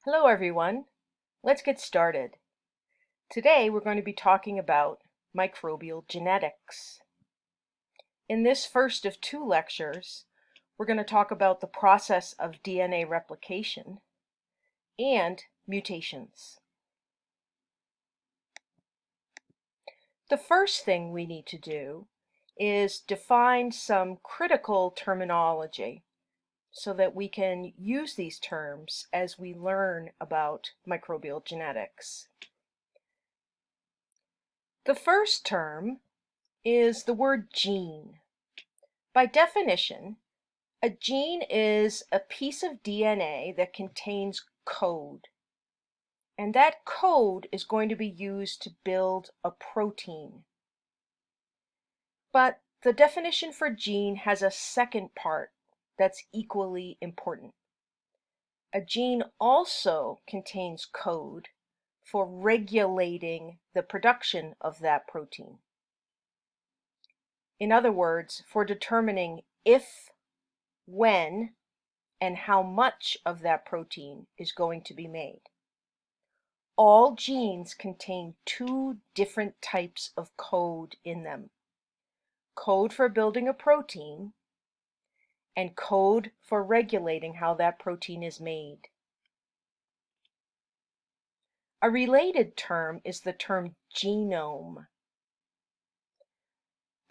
Hello everyone, let's get started. Today we're going to be talking about microbial genetics. In this first of two lectures, we're going to talk about the process of DNA replication and mutations. The first thing we need to do is define some critical terminology so that we can use these terms as we learn about microbial genetics. The first term is the word gene. By definition, a gene is a piece of DNA that contains code, and that code is going to be used to build a protein. But the definition for gene has a second part that's equally important. A gene also contains code for regulating the production of that protein. In other words, for determining if, when, and how much of that protein is going to be made. All genes contain two different types of code in them. Code for building a protein and code for regulating how that protein is made. A related term is the term genome.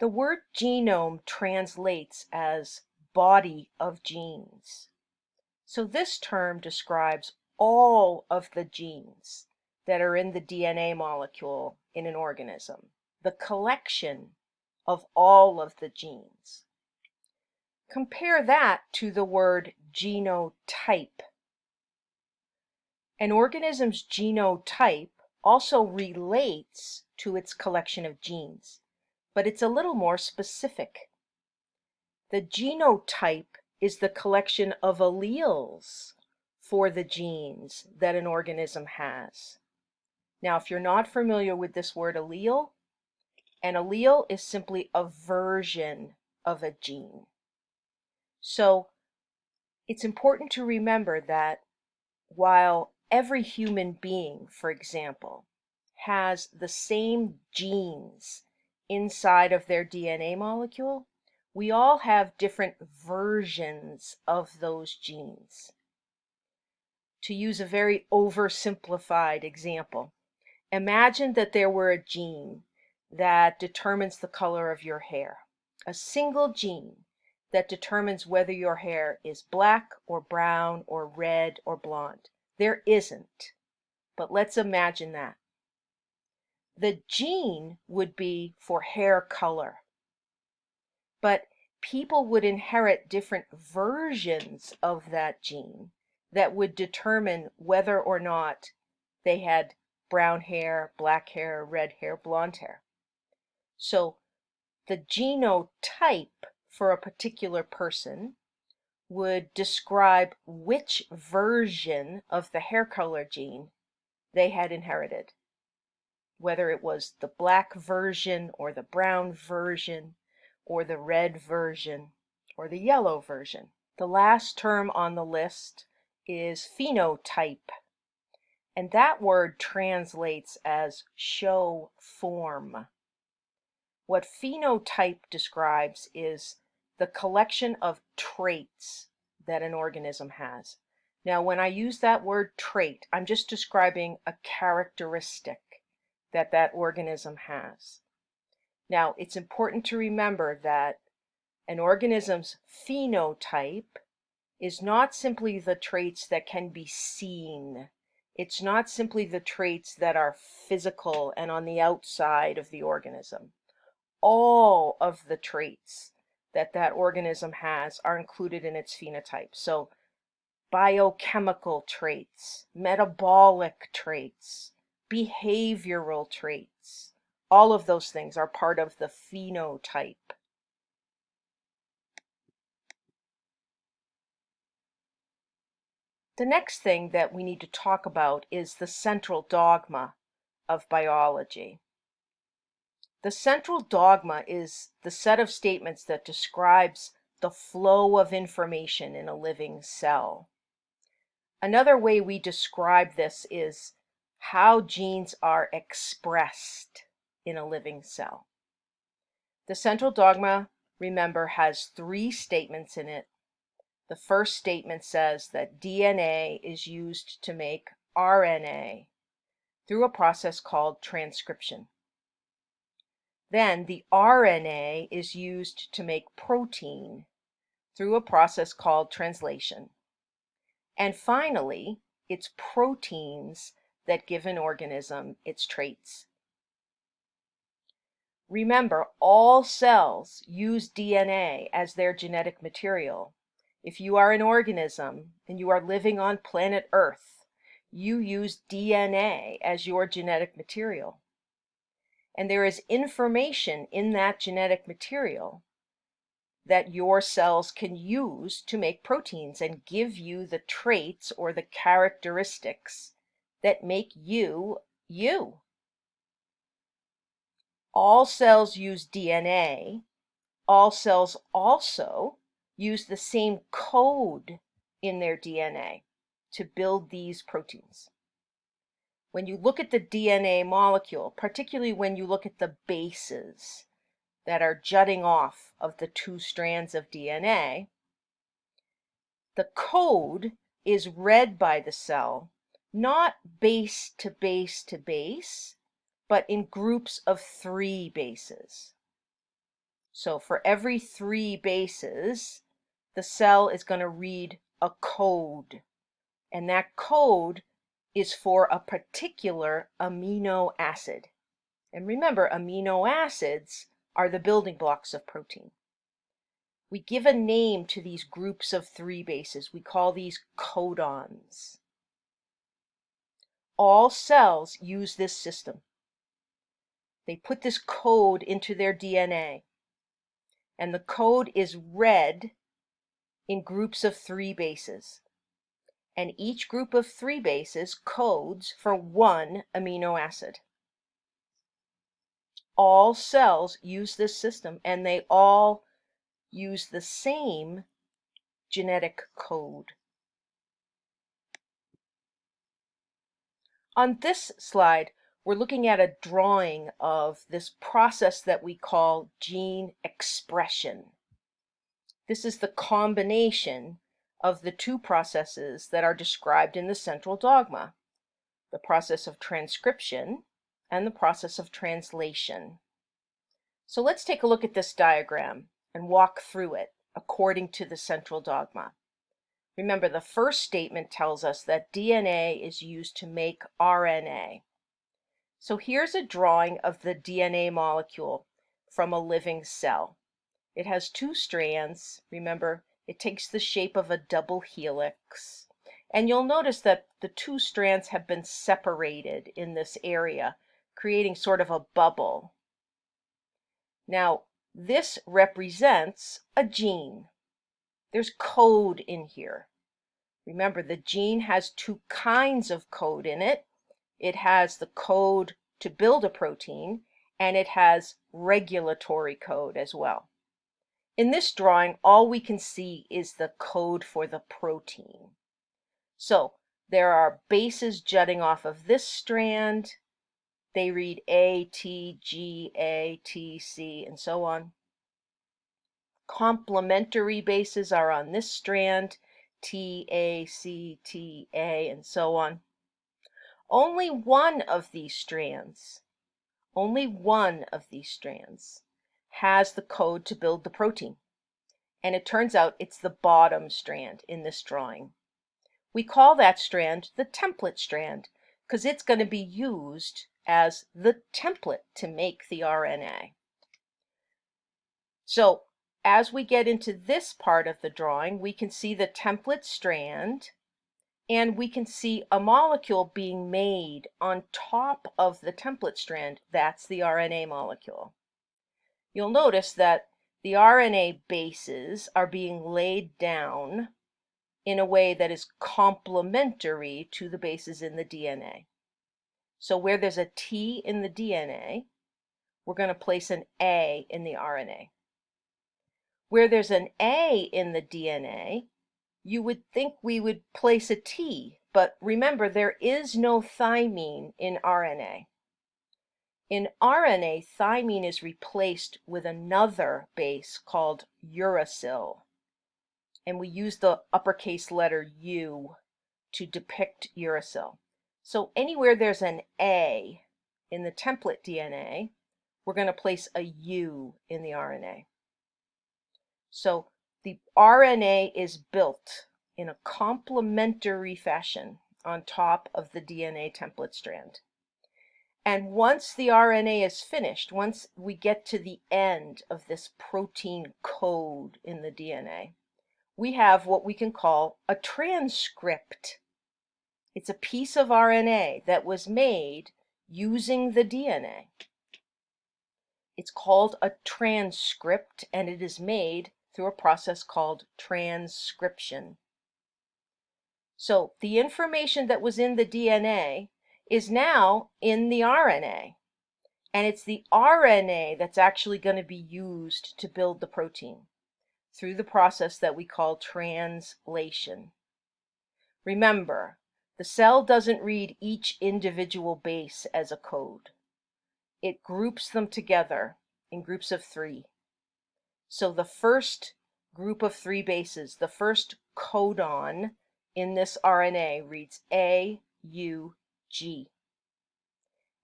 The word genome translates as body of genes. So this term describes all of the genes that are in the DNA molecule in an organism, the collection of all of the genes. Compare that to the word genotype. An organism's genotype also relates to its collection of genes, but it's a little more specific. The genotype is the collection of alleles for the genes that an organism has. Now, if you're not familiar with this word allele, an allele is simply a version of a gene. So it's important to remember that while every human being, for example, has the same genes inside of their DNA molecule, we all have different versions of those genes. To use a very oversimplified example, imagine that there were a gene that determines the color of your hair, a single gene that determines whether your hair is black or brown or red or blonde. There isn't, but let's imagine that. The gene would be for hair color, but people would inherit different versions of that gene that would determine whether or not they had brown hair, black hair, red hair, blonde hair. So the genotype for a particular person would describe which version of the hair color gene they had inherited, whether it was the black version or the brown version or the red version or the yellow version. The last term on the list is phenotype, and that word translates as show form. What phenotype describes is the collection of traits that an organism has. Now, when I use that word trait, I'm just describing a characteristic that that organism has. Now, it's important to remember that an organism's phenotype is not simply the traits that can be seen. It's not simply the traits that are physical and on the outside of the organism. All of the traits that that organism has are included in its phenotype. So biochemical traits, metabolic traits, behavioral traits, all of those things are part of the phenotype. The next thing that we need to talk about is the central dogma of biology. The central dogma is the set of statements that describes the flow of information in a living cell. Another way we describe this is how genes are expressed in a living cell. The central dogma, remember, has 3 statements in it. The first statement says that DNA is used to make RNA through a process called transcription. Then the RNA is used to make protein through a process called translation. And finally, it's proteins that give an organism its traits. Remember, all cells use DNA as their genetic material. If you are an organism and you are living on planet Earth, you use DNA as your genetic material. And there is information in that genetic material that your cells can use to make proteins and give you the traits or the characteristics that make you, you. All cells use DNA. All cells also use the same code in their DNA to build these proteins. When you look at the DNA molecule, particularly when you look at the bases that are jutting off of the 2 strands of DNA, the code is read by the cell, not base to base to base, but in groups of 3 bases. So for every 3 bases, the cell is going to read a code, and that code is for a particular amino acid. And remember, amino acids are the building blocks of protein. We give a name to these groups of 3 bases. We call these codons. All cells use this system. They put this code into their DNA, and the code is read in groups of 3 bases. And each group of 3 bases codes for 1 amino acid. All cells use this system, and they all use the same genetic code. On this slide, we're looking at a drawing of this process that we call gene expression. This is the combination of the 2 processes that are described in the central dogma, the process of transcription and the process of translation. So let's take a look at this diagram and walk through it according to the central dogma. Remember, the first statement tells us that DNA is used to make RNA. So here's a drawing of the DNA molecule from a living cell. It has 2 strands. Remember, it takes the shape of a double helix. And you'll notice that the 2 strands have been separated in this area, creating sort of a bubble. Now, this represents a gene. There's code in here. Remember, the gene has 2 kinds of code in it. It has the code to build a protein, and it has regulatory code as well. In this drawing, all we can see is the code for the protein. So there are bases jutting off of this strand. They read A, T, G, A, T, C, and so on. Complementary bases are on this strand, T, A, C, T, A, and so on. Only one of these strands has the code to build the protein. And it turns out it's the bottom strand in this drawing. We call that strand the template strand because it's going to be used as the template to make the RNA. So as we get into this part of the drawing, we can see the template strand, and we can see a molecule being made on top of the template strand. That's the RNA molecule. You'll notice that the RNA bases are being laid down in a way that is complementary to the bases in the DNA. So where there's a T in the DNA, we're going to place an A in the RNA. Where there's an A in the DNA, you would think we would place a T, but remember there is no thymine in RNA. In RNA, thymine is replaced with another base called uracil, and we use the uppercase letter U to depict uracil. So anywhere there's an A in the template DNA, we're going to place a U in the RNA. So the RNA is built in a complementary fashion on top of the DNA template strand. And once the RNA is finished, once we get to the end of this protein code in the DNA, we have what we can call a transcript. It's a piece of RNA that was made using the DNA. It's called a transcript, and it is made through a process called transcription. So the information that was in the DNA is now in the RNA, and it's the RNA that's actually going to be used to build the protein through the process that we call translation. Remember, the cell doesn't read each individual base as a code. It groups them together in groups of 3. So the first group of 3 bases, the first codon in this RNA reads A, U, G.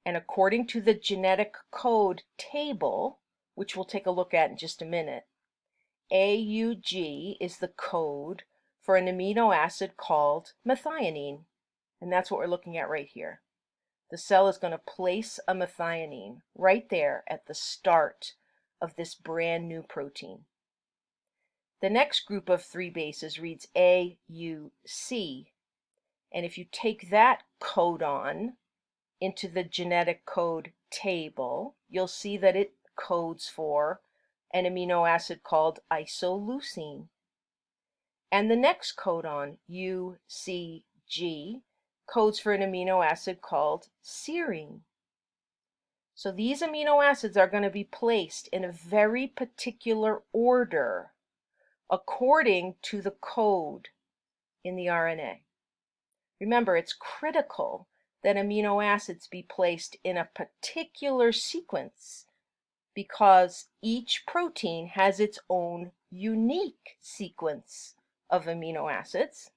And according to the genetic code table, which we'll take a look at in just a minute, AUG is the code for an amino acid called methionine. And that's what we're looking at right here. The cell is going to place a methionine right there at the start of this brand new protein. The next group of 3 bases reads AUC, and if you take that codon into the genetic code table, you'll see that it codes for an amino acid called isoleucine. And the next codon, UCG, codes for an amino acid called serine. So these amino acids are going to be placed in a very particular order according to the code in the RNA. Remember, it's critical that amino acids be placed in a particular sequence because each protein has its own unique sequence of amino acids.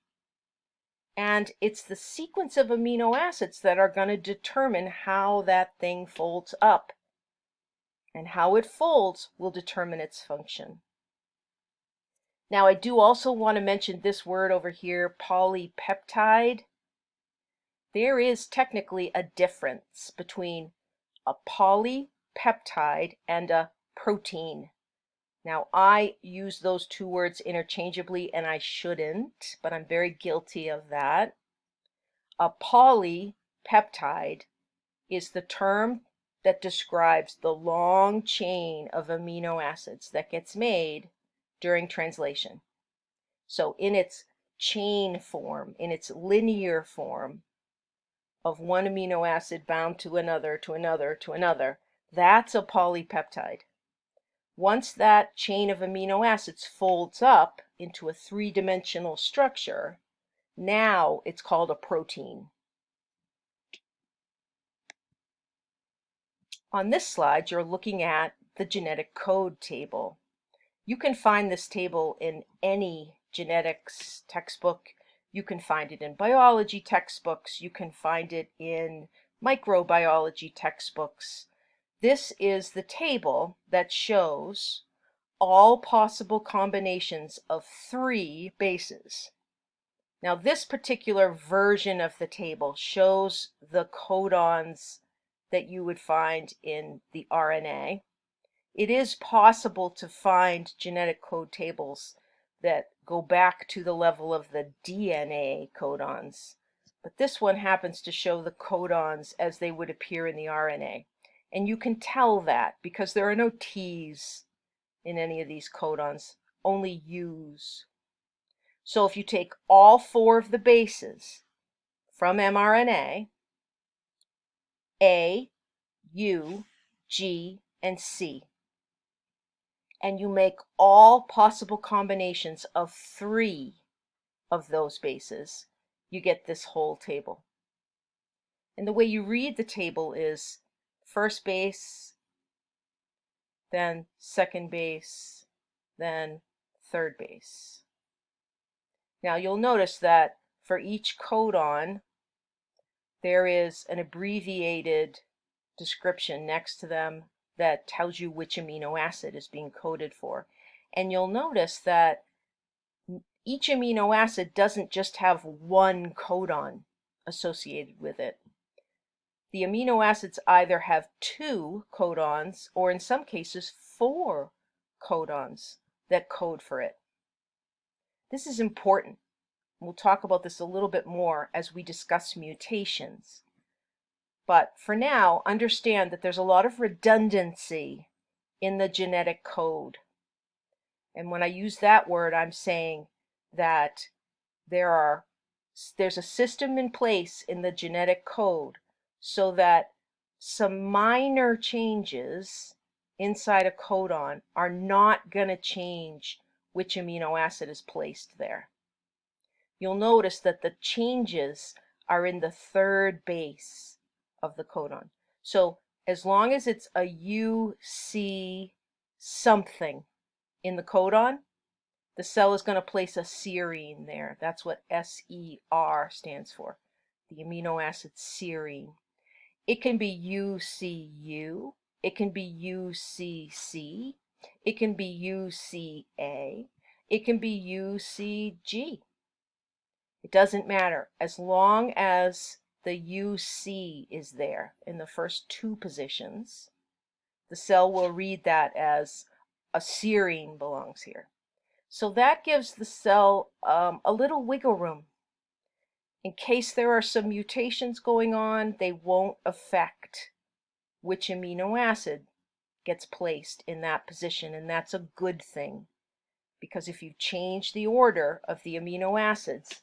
And it's the sequence of amino acids that are going to determine how that thing folds up. And how it folds will determine its function. Now, I do also want to mention this word over here, polypeptide. There is technically a difference between a polypeptide and a protein. Now, I use those 2 words interchangeably, and I shouldn't, but I'm very guilty of that. A polypeptide is the term that describes the long chain of amino acids that gets made during translation. So in its chain form, in its linear form of one amino acid bound to another, to another, to another, that's a polypeptide. Once that chain of amino acids folds up into a 3-dimensional structure, now it's called a protein. On this slide, you're looking at the genetic code table. You can find this table in any genetics textbook. You can find it in biology textbooks. You can find it in microbiology textbooks. This is the table that shows all possible combinations of 3 bases. Now, this particular version of the table shows the codons that you would find in the RNA. It is possible to find genetic code tables that go back to the level of the DNA codons, but this one happens to show the codons as they would appear in the RNA. And you can tell that because there are no T's in any of these codons, only U's. So if you take all 4 of the bases from mRNA, A, U, G, and C, and you make all possible combinations of 3 of those bases, you get this whole table. And the way you read the table is first base, then second base, then third base. Now you'll notice that for each codon, there is an abbreviated description next to them that tells you which amino acid is being coded for. And you'll notice that each amino acid doesn't just have one codon associated with it. The amino acids either have 2 codons or in some cases 4 codons that code for it. This is important. We'll talk about this a little bit more as we discuss mutations. But for now, understand that there's a lot of redundancy in the genetic code. And when I use that word, I'm saying that there's a system in place in the genetic code so that some minor changes inside a codon are not going to change which amino acid is placed there. You'll notice that the changes are in the third base of the codon. So as long as it's a UC something in the codon, the cell is going to place a serine there. That's what SER stands for, the amino acid serine. It can be UCU, it can be UCC, it can be UCA, it can be UCG. It doesn't matter as long as the UC is there in the first 2 positions. The cell will read that as a serine belongs here. So that gives the cell a little wiggle room. In case there are some mutations going on, they won't affect which amino acid gets placed in that position, and that's a good thing. Because if you change the order of the amino acids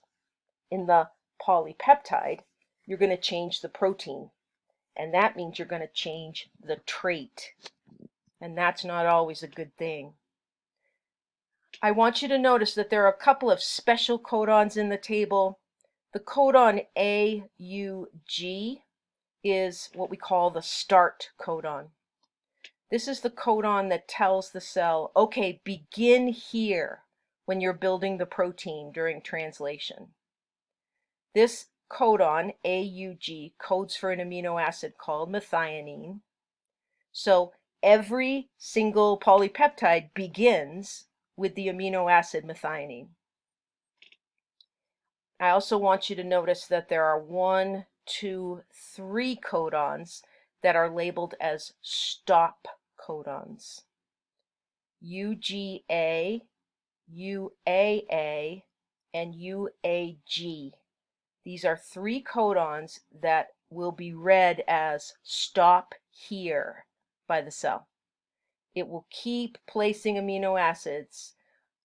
in the polypeptide, you're going to change the protein. And that means you're going to change the trait. And that's not always a good thing. I want you to notice that there are a couple of special codons in the table. The codon AUG is what we call the start codon. This is the codon that tells the cell, okay, begin here when you're building the protein during translation. This codon, AUG, codes for an amino acid called methionine. So every single polypeptide begins with the amino acid methionine. I also want you to notice that there are 1, 2, 3 codons that are labeled as stop codons. UGA, UAA, and UAG. These are 3 codons that will be read as stop here by the cell. It will keep placing amino acids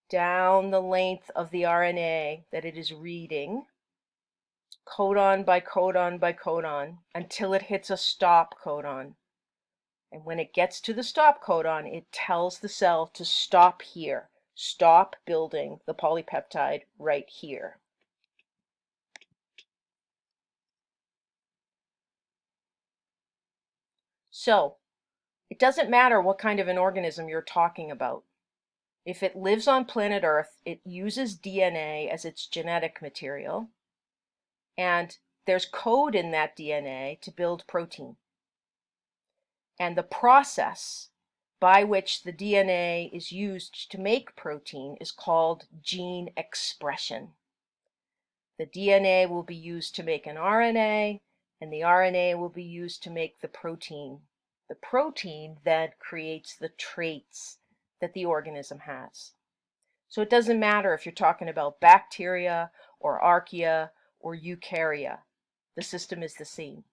down the length of the RNA that it is reading, codon by codon by codon, until it hits a stop codon. And when it gets to the stop codon, it tells the cell to stop here. Stop building the polypeptide right here. So, it doesn't matter what kind of an organism you're talking about. If it lives on planet Earth, it uses DNA as its genetic material, and there's code in that DNA to build protein. And the process by which the DNA is used to make protein is called gene expression. The DNA will be used to make an RNA, and the RNA will be used to make the protein. The protein then creates the traits that the organism has. So it doesn't matter if you're talking about bacteria or archaea or eukarya. The system is the same.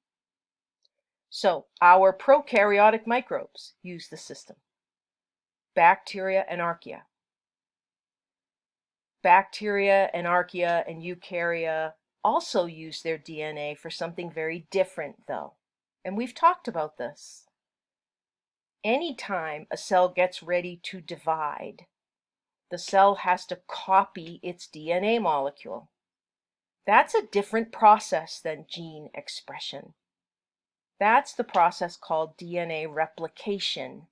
So our prokaryotic microbes use the system. Bacteria and archaea. Bacteria and archaea and eukarya also use their DNA for something very different, though. And we've talked about this. Anytime a cell gets ready to divide, The cell has to copy its DNA molecule. That's a different process than gene expression. That's the process called DNA replication,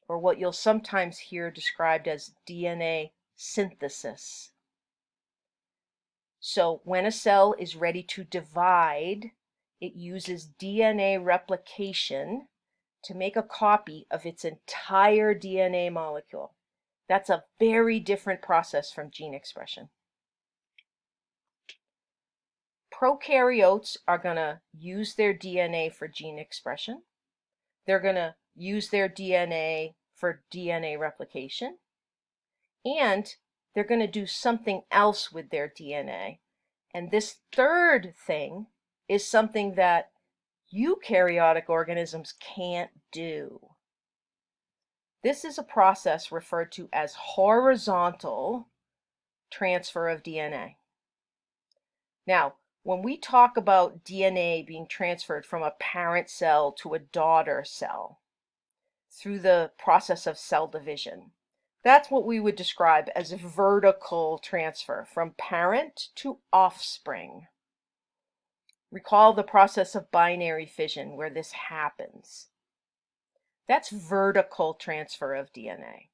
or what you'll sometimes hear described as DNA synthesis. So when a cell is ready to divide, it uses DNA replication to make a copy of its entire DNA molecule. That's a very different process from gene expression. Prokaryotes are going to use their DNA for gene expression. They're going to use their DNA for DNA replication. And they're going to do something else with their DNA. And this third thing is something that eukaryotic organisms can't do. This is a process referred to as horizontal transfer of DNA. Now, when we talk about DNA being transferred from a parent cell to a daughter cell through the process of cell division, that's what we would describe as a vertical transfer from parent to offspring. Recall the process of binary fission where this happens. That's vertical transfer of DNA.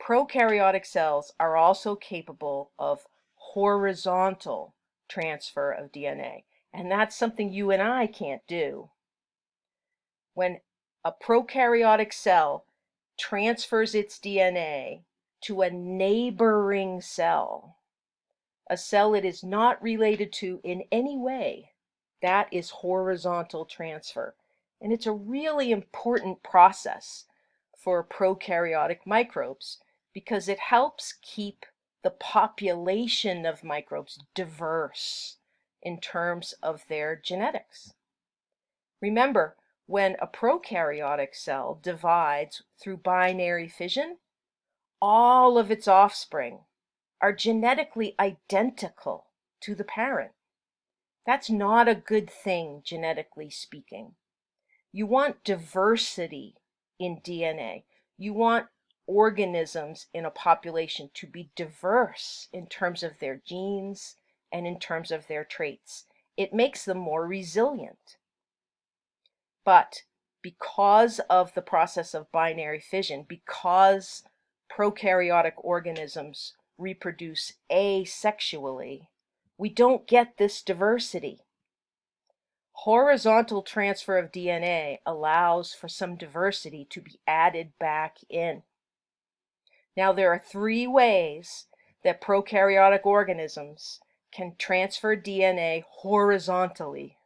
Prokaryotic cells are also capable of horizontal transfer of DNA, and that's something you and I can't do. When a prokaryotic cell transfers its DNA to a neighboring cell, a cell it is not related to in any way, that is horizontal transfer. And it's a really important process for prokaryotic microbes because it helps keep the population of microbes diverse in terms of their genetics. Remember, when a prokaryotic cell divides through binary fission, all of its offspring are genetically identical to the parent. That's not a good thing, genetically speaking. You want diversity in DNA. You want organisms in a population to be diverse in terms of their genes and in terms of their traits. It makes them more resilient. But because of the process of binary fission, because prokaryotic organisms reproduce asexually, we don't get this diversity. Horizontal transfer of DNA allows for some diversity to be added back in. Now, there are three ways that prokaryotic organisms can transfer DNA horizontally,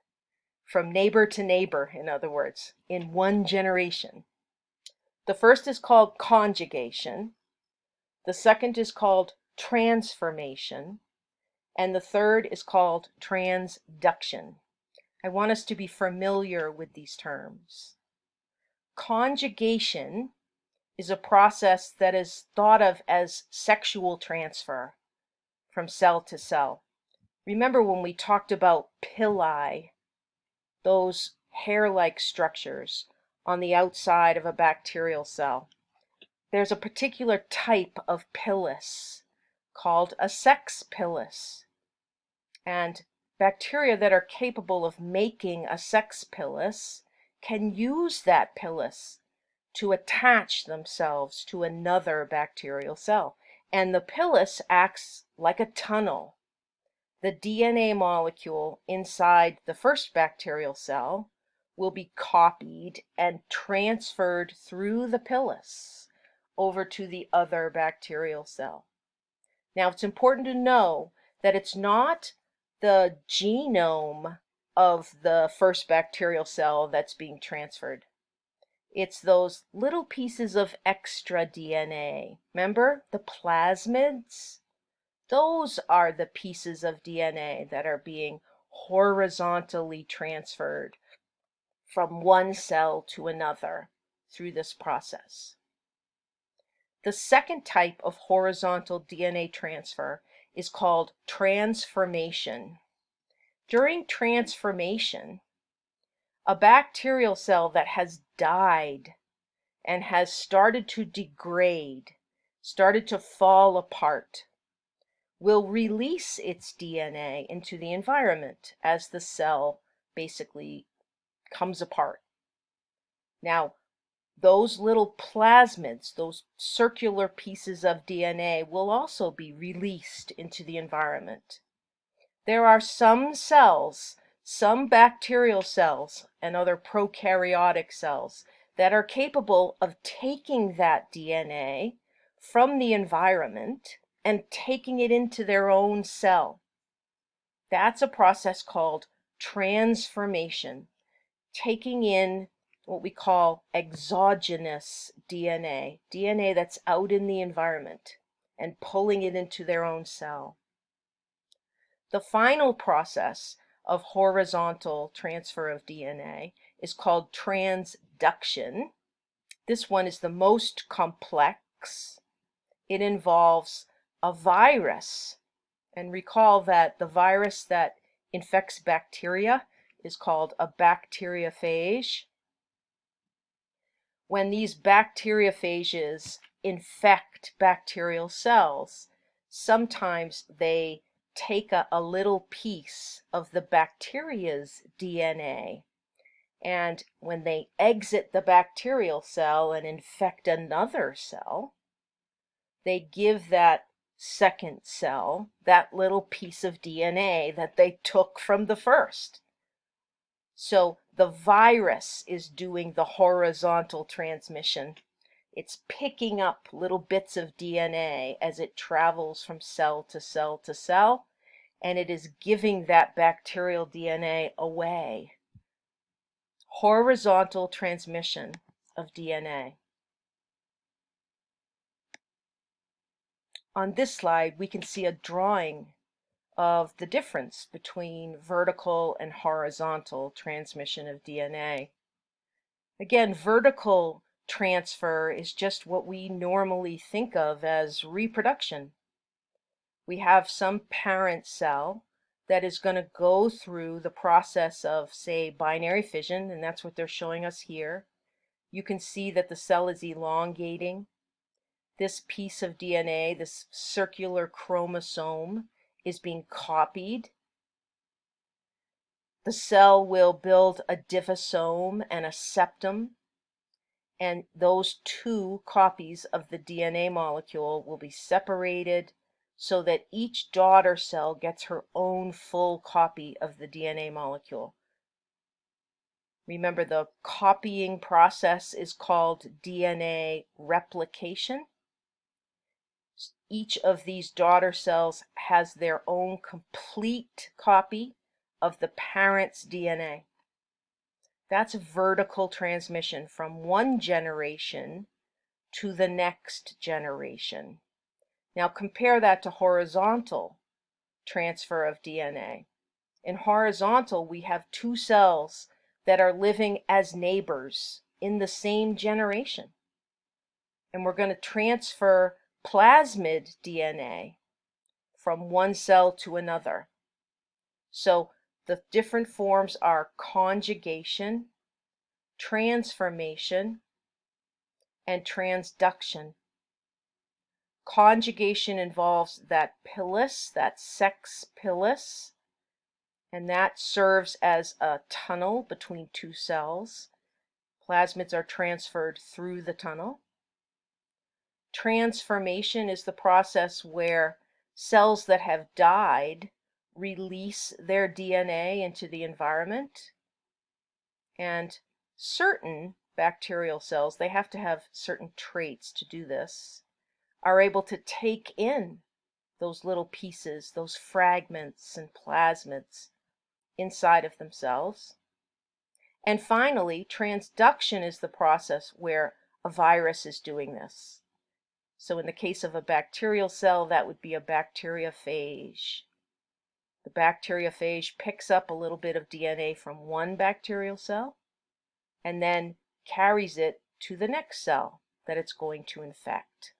from neighbor to neighbor, in other words, in one generation. The first is called conjugation, the second is called transformation, and the third is called transduction. I want us to be familiar with these terms. Conjugation is a process that is thought of as sexual transfer from cell to cell. Remember when we talked about pili, those hair-like structures on the outside of a bacterial cell? There's a particular type of pilus called a sex pilus. And bacteria that are capable of making a sex pilus can use that pilus to attach themselves to another bacterial cell. And the pilus acts like a tunnel. The DNA molecule inside the first bacterial cell will be copied and transferred through the pilus over to the other bacterial cell. Now, it's important to know that it's not the genome of the first bacterial cell that's being transferred. It's those little pieces of extra DNA. Remember the plasmids? Those are the pieces of DNA that are being horizontally transferred from one cell to another through this process. The second type of horizontal DNA transfer is called transformation. During transformation, a bacterial cell that has died and has started to degrade started to fall apart, will release its DNA into the environment as the cell basically comes apart. Now, those little plasmids, those circular pieces of DNA, will also be released into the environment. There are some cells, some bacterial cells and other prokaryotic cells, that are capable of taking that DNA from the environment and taking it into their own cell. That's a process called transformation, taking in what we call exogenous DNA, DNA that's out in the environment, and pulling it into their own cell. The final process of horizontal transfer of DNA is called transduction. This one is the most complex. It involves a virus. And recall that the virus that infects bacteria is called a bacteriophage. When these bacteriophages infect bacterial cells, sometimes they take a little piece of the bacteria's DNA, and when they exit the bacterial cell and infect another cell, they give that second cell that little piece of DNA that they took from the first. So the virus is doing the horizontal transmission. It's picking up little bits of DNA as it travels from cell to cell to cell, and it is giving that bacterial DNA away. Horizontal transmission of DNA. On this slide, we can see a drawing of the difference between vertical and horizontal transmission of DNA. Again, vertical transfer is just what we normally think of as reproduction. We have some parent cell that is going to go through the process of, say, binary fission, and that's what they're showing us here. You can see that the cell is elongating. This piece of DNA, this circular chromosome, is being copied. The cell will build a diffosome and a septum, and those two copies of the DNA molecule will be separated so that each daughter cell gets her own full copy of the DNA molecule. Remember, the copying process is called DNA replication. Each of these daughter cells has their own complete copy of the parent's DNA. That's vertical transmission from one generation to the next generation. Now compare that to horizontal transfer of DNA. In horizontal, we have two cells that are living as neighbors in the same generation. And we're going to transfer plasmid DNA from one cell to another. So the different forms are conjugation, transformation, and transduction. Conjugation involves that pilus, that sex pilus, and that serves as a tunnel between two cells. Plasmids are transferred through the tunnel. Transformation is the process where cells that have died release their DNA into the environment, and certain bacterial cells, they have to have certain traits to do this, are able to take in those little pieces, those fragments and plasmids inside of themselves. And finally, transduction is the process where a virus is doing this. So in the case of a bacterial cell, that would be a bacteriophage. The bacteriophage picks up a little bit of DNA from one bacterial cell and then carries it to the next cell that it's going to infect.